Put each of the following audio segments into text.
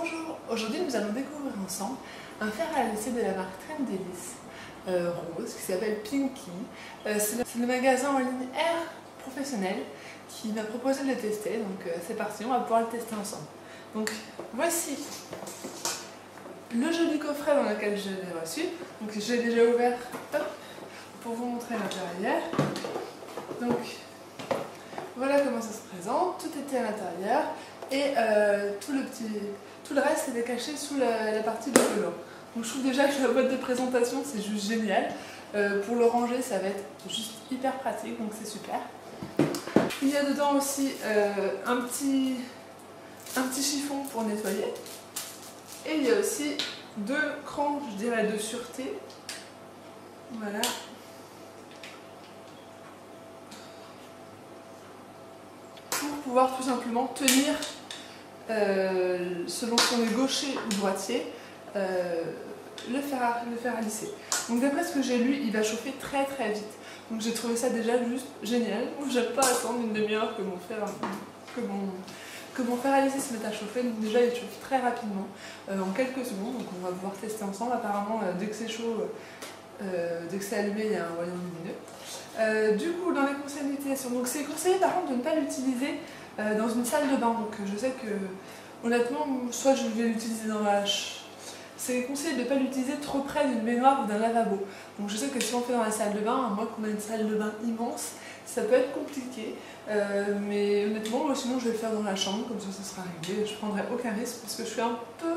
Bonjour, aujourd'hui nous allons découvrir ensemble un fer à lisser de la marque Trendylis rose qui s'appelle Pinky. C'est le magasin en ligne Air Professionnel qui m'a proposé de le tester, donc c'est parti, on va pouvoir le tester ensemble. Donc voici le joli coffret dans lequel je l'ai reçu. Donc je l'ai déjà ouvert pour vous montrer l'intérieur. Donc voilà comment ça se présente, tout était à l'intérieur et tout le reste était caché sous la partie de velours. Donc je trouve déjà que la boîte de présentation c'est juste génial. Pour le ranger ça va être juste hyper pratique, donc c'est super. Il y a dedans aussi un petit chiffon pour nettoyer. Et il y a aussi deux crans, je dirais, de sûreté. Voilà. Pour pouvoir tout simplement tenir, selon si on est gaucher ou droitier, le fer à lisser. Donc d'après ce que j'ai lu, il va chauffer très très vite. Donc j'ai trouvé ça déjà juste génial. J'aime pas attendre une demi-heure que mon fer à lisser se mette à chauffer. Donc déjà il chauffe très rapidement, en quelques secondes. Donc on va pouvoir tester ensemble. Apparemment dès que c'est chaud, dès que c'est allumé, il y a un rayon lumineux. Du coup, dans les conseils d'utilisation, donc c'est conseillé par contre de ne pas l'utiliser dans une salle de bain. Donc je sais que honnêtement, soit je vais l'utiliser dans la... C'est conseillé de ne pas l'utiliser trop près d'une baignoire ou d'un lavabo. Donc je sais que si on fait dans la salle de bain, à moins qu'on ait une salle de bain immense, ça peut être compliqué. Mais honnêtement, moi sinon je vais le faire dans la chambre, comme ça sera réglé. Je ne prendrai aucun risque parce que je suis un peu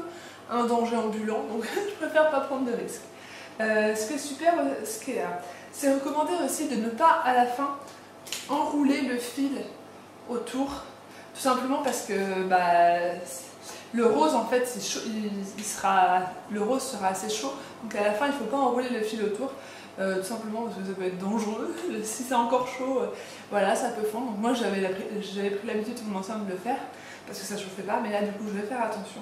un danger ambulant, donc je préfère pas prendre de risques. Ce qui est super, c'est recommandé aussi de ne pas à la fin enrouler le fil autour, tout simplement parce que le rose en fait le rose sera assez chaud, donc à la fin il ne faut pas enrouler le fil autour, tout simplement parce que ça peut être dangereux. Si c'est encore chaud, voilà, ça peut fondre. Donc moi j'avais pris l'habitude tout mon ancien de le faire parce que ça chauffait pas, mais là du coup je vais faire attention.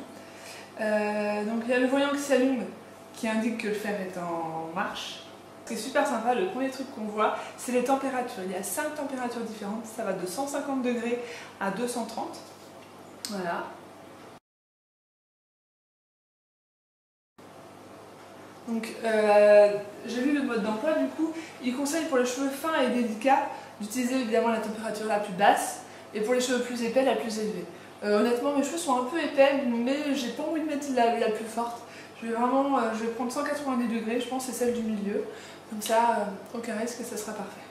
Donc il y a le voyant qui s'allume qui indique que le fer est en marche. Ce qui est super sympa, le premier truc qu'on voit, c'est les températures. Il y a 5 températures différentes, ça va de 150 degrés à 230. Voilà. Donc j'ai vu le mode d'emploi, du coup, il conseille pour les cheveux fins et délicats d'utiliser évidemment la température la plus basse et pour les cheveux plus épais, la plus élevée. Honnêtement, mes cheveux sont un peu épais, mais j'ai pas envie de mettre la plus forte. Je vais prendre 190 degrés, je pense que c'est celle du milieu. Comme ça, aucun risque et ça sera parfait.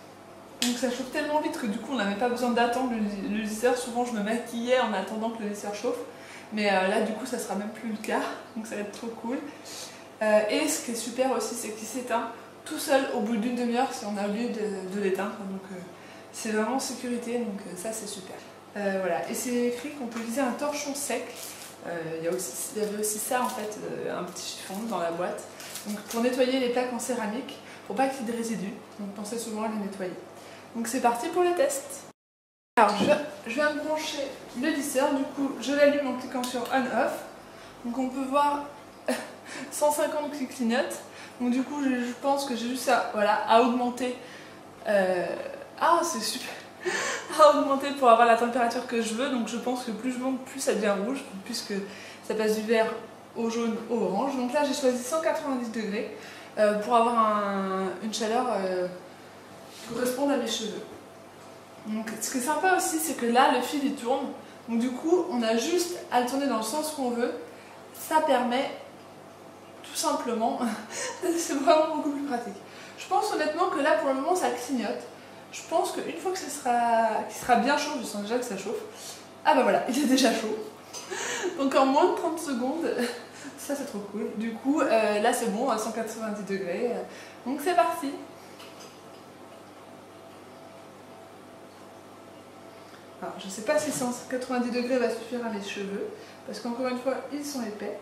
Donc ça chauffe tellement vite que du coup on n'avait pas besoin d'attendre le lisseur. Souvent je me maquillais en attendant que le lisseur chauffe. Mais là du coup ça sera même plus le cas. Donc ça va être trop cool. Et ce qui est super aussi, c'est qu'il s'éteint tout seul au bout d'une demi-heure si on a oublié de l'éteindre. Donc c'est vraiment sécurité, donc ça c'est super. Voilà. Et c'est écrit qu'on peut utiliser un torchon sec. Il y avait aussi ça en fait, un petit chiffon dans la boîte. Donc pour nettoyer les plaques en céramique, pour pas qu'il y ait de résidus. Donc pensez souvent à les nettoyer. Donc c'est parti pour le test. Alors je viens de brancher le lisseur, du coup je l'allume en cliquant sur on-off. Donc on peut voir 150 qui clignotent. Donc du coup je pense que j'ai juste à augmenter. C'est super. À augmenter pour avoir la température que je veux. Donc je pense que plus je monte, plus ça devient rouge, puisque ça passe du vert au jaune au orange. Donc là j'ai choisi 190 degrés pour avoir une chaleur qui corresponde à mes cheveux. Donc ce qui est sympa aussi, c'est que là le fil il tourne. Donc du coup on a juste à le tourner dans le sens qu'on veut. Ça permet tout simplement, c'est vraiment beaucoup plus pratique. Je pense honnêtement que là pour le moment ça clignote. Je pense qu'une fois qu'il sera bien chaud, je sens déjà que ça chauffe. Ah bah voilà, il est déjà chaud. Donc en moins de 30 secondes, ça c'est trop cool. Du coup, là c'est bon, à 190 degrés. Donc c'est parti. Alors je sais pas si 190 degrés va suffire à mes cheveux, parce qu'encore une fois, ils sont épais.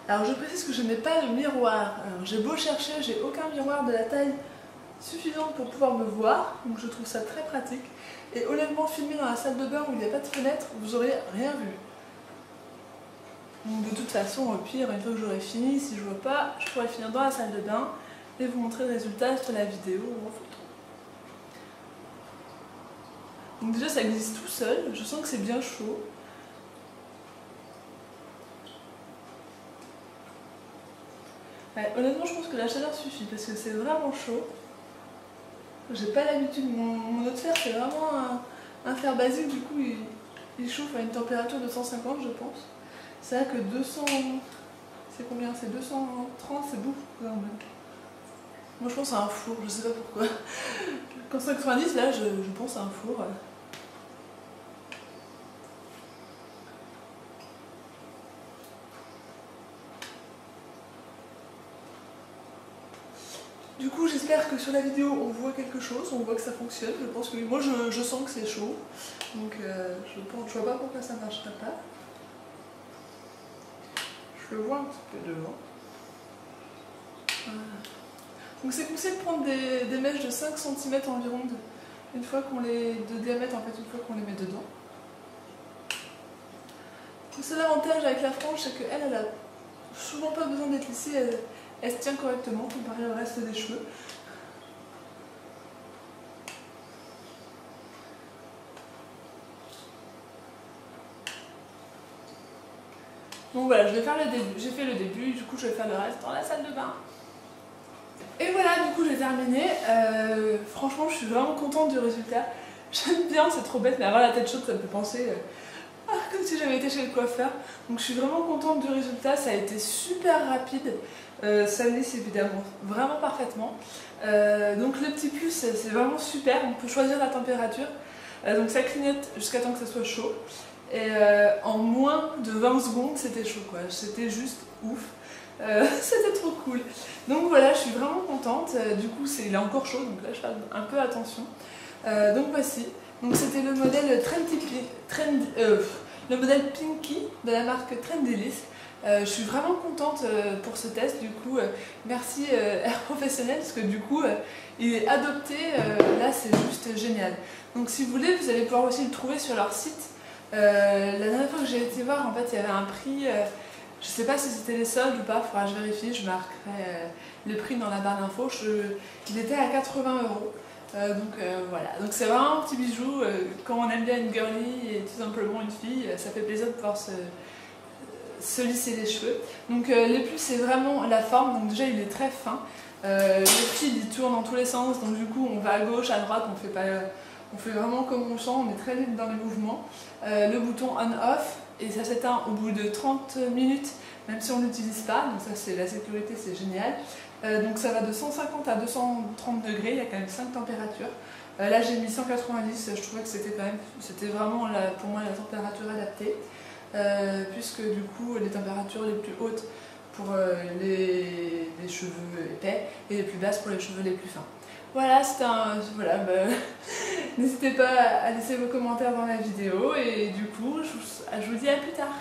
Alors je précise que je n'ai pas de miroir. J'ai beau chercher, j'ai aucun miroir de la taille suffisante pour pouvoir me voir, donc je trouve ça très pratique. Et honnêtement, filmer dans la salle de bain où il n'y a pas de fenêtre, vous n'aurez rien vu. Donc de toute façon, au pire, une fois que j'aurai fini, si je vois pas, je pourrais finir dans la salle de bain et vous montrer le résultat sur la vidéo ou en photo. Donc déjà ça glisse tout seul, je sens que c'est bien chaud. Ouais, honnêtement je pense que la chaleur suffit parce que c'est vraiment chaud. J'ai pas l'habitude, mon eau de fer c'est vraiment un fer basique, du coup il chauffe à une température de 150 je pense. C'est vrai que 200, c'est combien? C'est 230, c'est beaucoup quand même. Moi je pense à un four, je sais pas pourquoi. Quand 190 là je pense à un four. Du coup j'espère que sur la vidéo on voit quelque chose, on voit que ça fonctionne. Je pense que moi je sens que c'est chaud. Donc je vois pas pourquoi ça ne marcherait pas. Je le vois un petit peu devant. Voilà. Donc c'est conseillé de prendre des mèches de 5 cm environ une fois qu'on les de diamètre en fait, une fois qu'on les met dedans. Le seul avantage avec la frange c'est qu'elle a souvent pas besoin d'être lissée, elle se tient correctement comparé au reste des cheveux. Donc voilà, je vais faire le début. J'ai fait le début, du coup je vais faire le reste dans la salle de bain. Et voilà, du coup j'ai terminé. Franchement, je suis vraiment contente du résultat. J'aime bien, c'est trop bête, mais avoir la tête chaude, ça me fait penser comme si j'avais été chez le coiffeur. Donc je suis vraiment contente du résultat, ça a été super rapide. Ça lisse évidemment vraiment parfaitement. Donc le petit plus, c'est vraiment super. On peut choisir la température. Donc ça clignote jusqu'à temps que ça soit chaud. Et en moins de 20 secondes, c'était chaud quoi. C'était juste ouf. C'était trop cool. Donc voilà, je suis vraiment contente. Du coup, il est encore chaud, donc là je fais un peu attention. Donc voici. Donc c'était le modèle le modèle Pinky de la marque Trendyliss. Je suis vraiment contente pour ce test. Du coup, merci Air Professionnel parce que du coup, il est adopté. Là, c'est juste génial. Donc si vous voulez, vous allez pouvoir aussi le trouver sur leur site. La dernière fois que j'ai été voir, en fait, il y avait un prix. Je sais pas si c'était les soldes ou pas, il faudra que je vérifie, je marquerai le prix dans la barre d'infos. Il était à 80 €. Voilà, donc c'est vraiment un petit bijou. Quand on aime bien une girly et tout simplement une fille, ça fait plaisir de pouvoir se lisser les cheveux. Donc les plus, c'est vraiment la forme. Donc déjà il est très fin. Le fil il tourne dans tous les sens, donc du coup on va à gauche, à droite, on fait vraiment comme on sent, on est très libre dans les mouvements. Le bouton on-off, et ça s'éteint au bout de 30 minutes, même si on ne l'utilise pas, donc ça c'est la sécurité, c'est génial. Donc ça va de 150 à 230 degrés, il y a quand même 5 températures. Là j'ai mis 190, je trouvais que c'était vraiment pour moi la température adaptée, puisque du coup les températures les plus hautes pour les cheveux épais et les plus basses pour les cheveux les plus fins. Voilà, n'hésitez pas à laisser vos commentaires dans la vidéo et du coup je vous dis à plus tard.